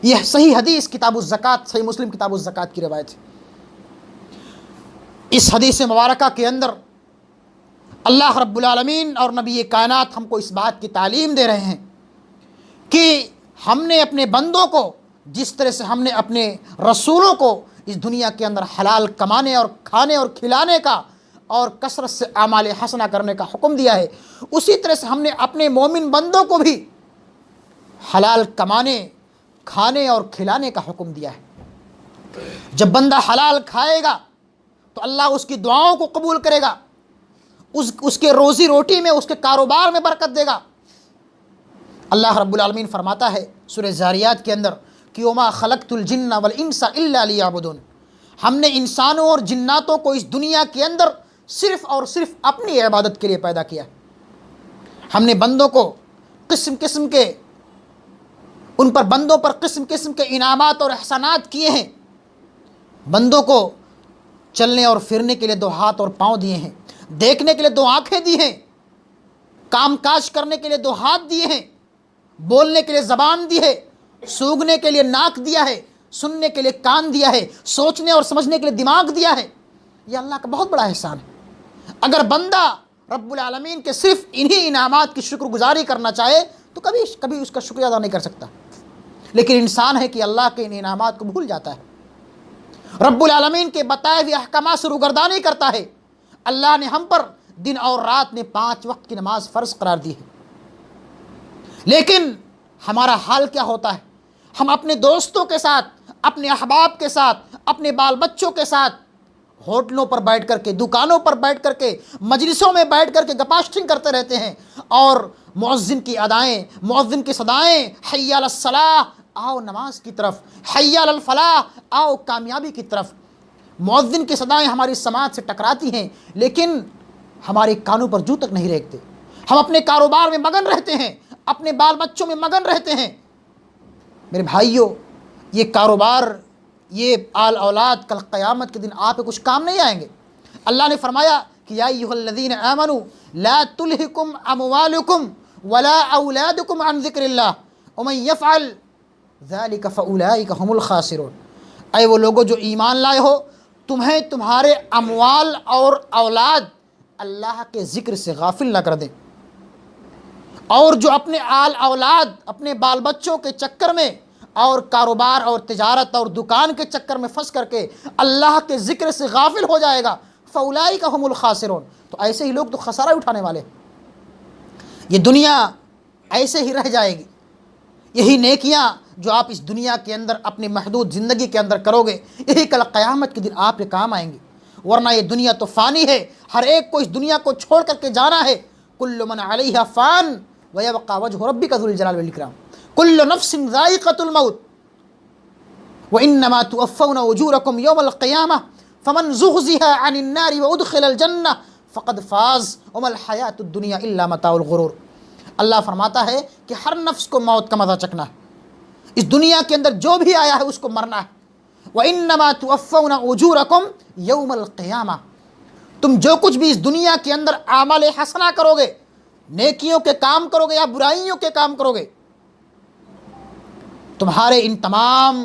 یہ صحیح حدیث کتاب الزکوٰۃ، صحیح مسلم کتاب الزکوٰۃ کی روایت ہے۔ اس حدیث مبارکہ کے اندر اللہ رب العالمین اور نبی کائنات ہم کو اس بات کی تعلیم دے رہے ہیں کہ ہم نے اپنے بندوں کو جس طرح سے ہم نے اپنے رسولوں کو اس دنیا کے اندر حلال کمانے اور کھانے اور کھلانے کا اور کثرت سے اعمال حسنہ کرنے کا حکم دیا ہے، اسی طرح سے ہم نے اپنے مومن بندوں کو بھی حلال کمانے، کھانے اور کھلانے کا حکم دیا ہے۔ جب بندہ حلال کھائے گا تو اللہ اس کی دعاؤں کو قبول کرے گا، اس کے روزی روٹی میں، اس کے کاروبار میں برکت دے گا۔ اللہ رب العالمین فرماتا ہے سورہ زاریات کے اندر کہ وما خلقت الجن والانس الا لیعبدون، ہم نے انسانوں اور جناتوں کو اس دنیا کے اندر صرف اور صرف اپنی عبادت کے لیے پیدا کیا۔ ہم نے بندوں کو قسم قسم کے بندوں پر قسم قسم کے انعامات اور احسانات کیے ہیں۔ بندوں کو چلنے اور پھرنے کے لیے 2 ہاتھ اور پاؤں دیے ہیں، دیکھنے کے لیے 2 آنکھیں دی ہیں، کام کاج کرنے کے لیے 2 ہاتھ دیے ہیں، بولنے کے لیے زبان دی ہے، سونگھنے کے لیے ناک دیا ہے، سننے کے لیے کان دیا ہے، سوچنے اور سمجھنے کے لیے دماغ دیا ہے۔ یہ اللہ کا بہت بڑا احسان ہے۔ اگر بندہ رب العالمین کے صرف انہی انعامات کی شکر گزاری کرنا چاہے تو کبھی اس کا شکریہ ادا نہیں کر سکتا، لیکن انسان ہے کہ اللہ کے ان انعامات کو بھول جاتا ہے، رب العالمین کے بتائے ہوئے احکامات سے روگردانی کرتا ہے۔ اللہ نے ہم پر دن اور رات میں 5 وقت کی نماز فرض قرار دی ہے، لیکن ہمارا حال کیا ہوتا ہے؟ ہم اپنے دوستوں کے ساتھ، اپنے احباب کے ساتھ، اپنے بال بچوں کے ساتھ ہوٹلوں پر بیٹھ کر کے، دکانوں پر بیٹھ کر کے، مجلسوں میں بیٹھ کر کے گپاشٹنگ کرتے رہتے ہیں، اور مؤذن کی ادائیں، مؤذن کی صدائیں، حی علی الصلاۃ، آؤ نماز کی طرف، حی علی الفلاح، آؤ کامیابی کی طرف، مؤذن کی صدائیں ہماری سماعت سے ٹکراتی ہیں، لیکن ہمارے کانوں پر جو تک نہیں ریگتے۔ ہم اپنے کاروبار میں مگن رہتے ہیں، اپنے بال بچوں میں مگن رہتے ہیں۔ میرے بھائیوں، یہ کاروبار، یہ آل اولاد کل قیامت کے دن آپ کے کچھ کام نہیں آئیں گے۔ اللہ نے فرمایا کہ یا ایھا الذین آمنوا لا تلہکم اموالکم ولا اولادکم عن ذکر اللہ ومن یفعل ذلک فاولئک هم الخاسرون۔ اے وہ لوگوں جو ایمان لائے ہو، تمہیں تمہارے اموال اور اولاد اللہ کے ذکر سے غافل نہ کر دیں، اور جو اپنے آل اولاد، اپنے بال بچوں کے چکر میں اور کاروبار اور تجارت اور دکان کے چکر میں پھنس کر کے اللہ کے ذکر سے غافل ہو جائے گا، فاولئک هم الخاسرون، تو ایسے ہی لوگ تو خسارہ اٹھانے والے ہیں۔ یہ دنیا ایسے ہی رہ جائے گی۔ یہی نیکیاں جو آپ اس دنیا کے اندر اپنی محدود زندگی کے اندر کرو گے، یہی کل قیامت کے دن آپ کے کام آئیں گے، ورنہ یہ دنیا تو فانی ہے، ہر ایک کو اس دنیا کو چھوڑ کر کے جانا ہے۔ کل من علیہا فان ویبقى وجہ ربک ذو الجلال والاکرام، کل نفس ذائقۃ الموت وانما توفون اجورکم یوم القیامہ فمن زحزح عن النار وادخل الجنہ فقد فاز وما الحیاۃ الدنیا الا متاع الغرور۔ اللہ فرماتا ہے کہ ہر نفس کو موت کا مزہ چکھنا ہے، اس دنیا کے اندر جو بھی آیا ہے اس کو مرنا ہے۔ وَإِنَّمَا تُوَفَّوْنَ أُجُورَكُمْ يَوْمَ الْقِيَامَةِ، تم جو کچھ بھی اس دنیا کے اندر اعمال حسنہ کرو گے، نیکیوں کے کام کرو گے یا برائیوں کے کام کرو گے، تمہارے ان تمام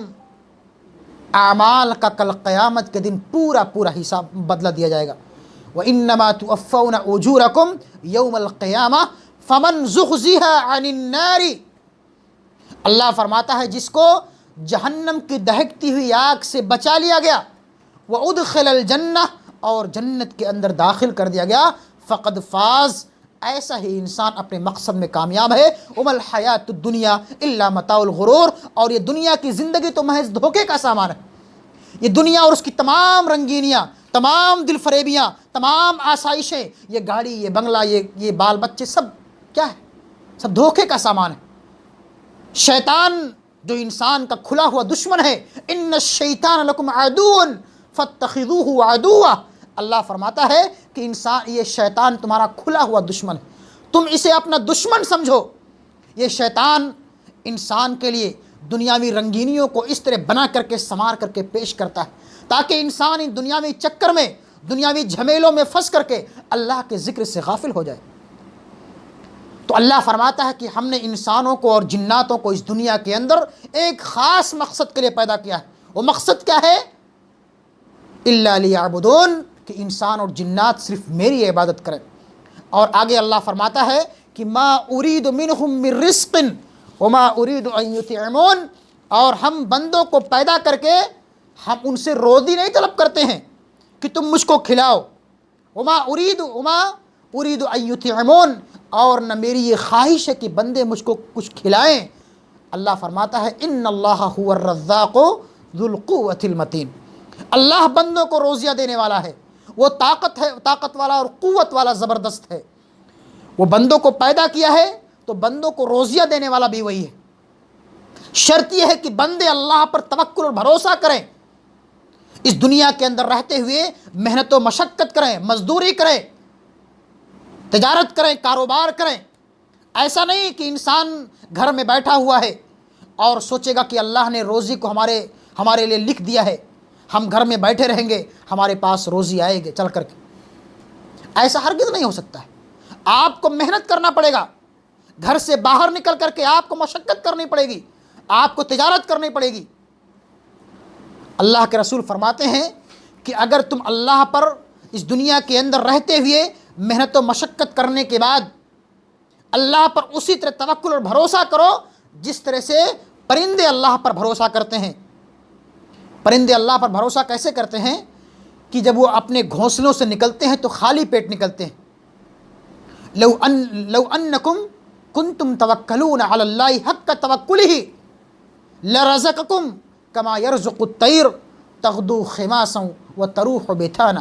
اعمال کا کل قیامت کے دن پورا حساب بدلہ دیا جائے گا۔ وَإِنَّمَا تُوَفَّوْنَ أُجُورَكُمْ يَوْمَ الْقِيَامَةِ فَمَنْ زُحْزِحَ عَنِ النَّارِ، اللہ فرماتا ہے جس کو جہنم کی دہکتی ہوئی آگ سے بچا لیا گیا، وَأُدْخِلَ الْجَنَّةَ، اور جنت کے اندر داخل کر دیا گیا، فقد فاز، ایسا ہی انسان اپنے مقصد میں کامیاب ہے۔ وَمَا الْحَيَاةُ الدُّنْيَا إِلَّا مَتَاعُ الْغُرُورِ، اور یہ دنیا کی زندگی تو محض دھوکے کا سامان ہے۔ یہ دنیا اور اس کی تمام رنگینیاں، تمام دل فریبیاں، تمام آسائشیں، یہ گاڑی، یہ بنگلہ، یہ بال بچے، سب کیا ہے؟ سب دھوکے کا سامان ہے۔ شیطان جو انسان کا کھلا ہوا دشمن ہے، ان الشیطان لکم عدو فاتخذوہ عدوا، اللہ فرماتا ہے کہ یہ شیطان تمہارا کھلا ہوا دشمن ہے، تم اسے اپنا دشمن سمجھو۔ یہ شیطان انسان کے لیے دنیاوی رنگینیوں کو اس طرح بنا کر کے سنوار کر کے پیش کرتا ہے تاکہ انسان ان دنیاوی چکر میں، دنیاوی جھمیلوں میں پھنس کر کے اللہ کے ذکر سے غافل ہو جائے۔ تو اللہ فرماتا ہے کہ ہم نے انسانوں کو اور جناتوں کو اس دنیا کے اندر ایک خاص مقصد کے لیے پیدا کیا ہے. وہ مقصد کیا ہے؟ الا لیعبدون، کہ انسان اور جنات صرف میری عبادت کریں. اور آگے اللہ فرماتا ہے کہ ما ارید منہم من رزق وما ارید ان یطعمون، اور ہم بندوں کو پیدا کر کے ہم ان سے روزی نہیں طلب کرتے ہیں کہ تم مجھ کو کھلاؤ. وما ارید ان یطعمون، اور نہ میری یہ خواہش ہے کہ بندے مجھ کو کچھ کھلائیں. اللہ فرماتا ہے ان اللہ هو الرزاق ذو القوۃ المتین، اللہ بندوں کو روزیاں دینے والا ہے، وہ طاقت والا اور قوت والا زبردست ہے. وہ بندوں کو پیدا کیا ہے تو بندوں کو روزیاں دینے والا بھی وہی ہے. شرط یہ ہے کہ بندے اللہ پر توکل اور بھروسہ کریں، اس دنیا کے اندر رہتے ہوئے محنت و مشقت کریں، مزدوری کریں، تجارت کریں، کاروبار کریں. ایسا نہیں کہ انسان گھر میں بیٹھا ہوا ہے اور سوچے گا کہ اللہ نے روزی کو ہمارے لیے لکھ دیا ہے، ہم گھر میں بیٹھے رہیں گے، ہمارے پاس روزی آئے گی چل کر کے. ایسا ہرگز نہیں ہو سکتا ہے. آپ کو محنت کرنا پڑے گا، گھر سے باہر نکل کر کے آپ کو مشقت کرنی پڑے گی، آپ کو تجارت کرنی پڑے گی. اللہ کے رسول فرماتے ہیں کہ اگر تم اللہ پر اس دنیا کے اندر رہتے ہوئے محنت و مشقت کرنے کے بعد اللہ پر اسی طرح توکل اور بھروسہ کرو جس طرح سے پرندے اللہ پر بھروسہ کرتے ہیں. پرندے اللہ پر بھروسہ کیسے کرتے ہیں کہ جب وہ اپنے گھونسلوں سے نکلتے ہیں تو خالی پیٹ نکلتے ہیں. لو انکم کنتم توکلون علی اللہ حق توکلہ لرزقکم کما یرزق الطیر تغدو خماسا وتروح بطانا.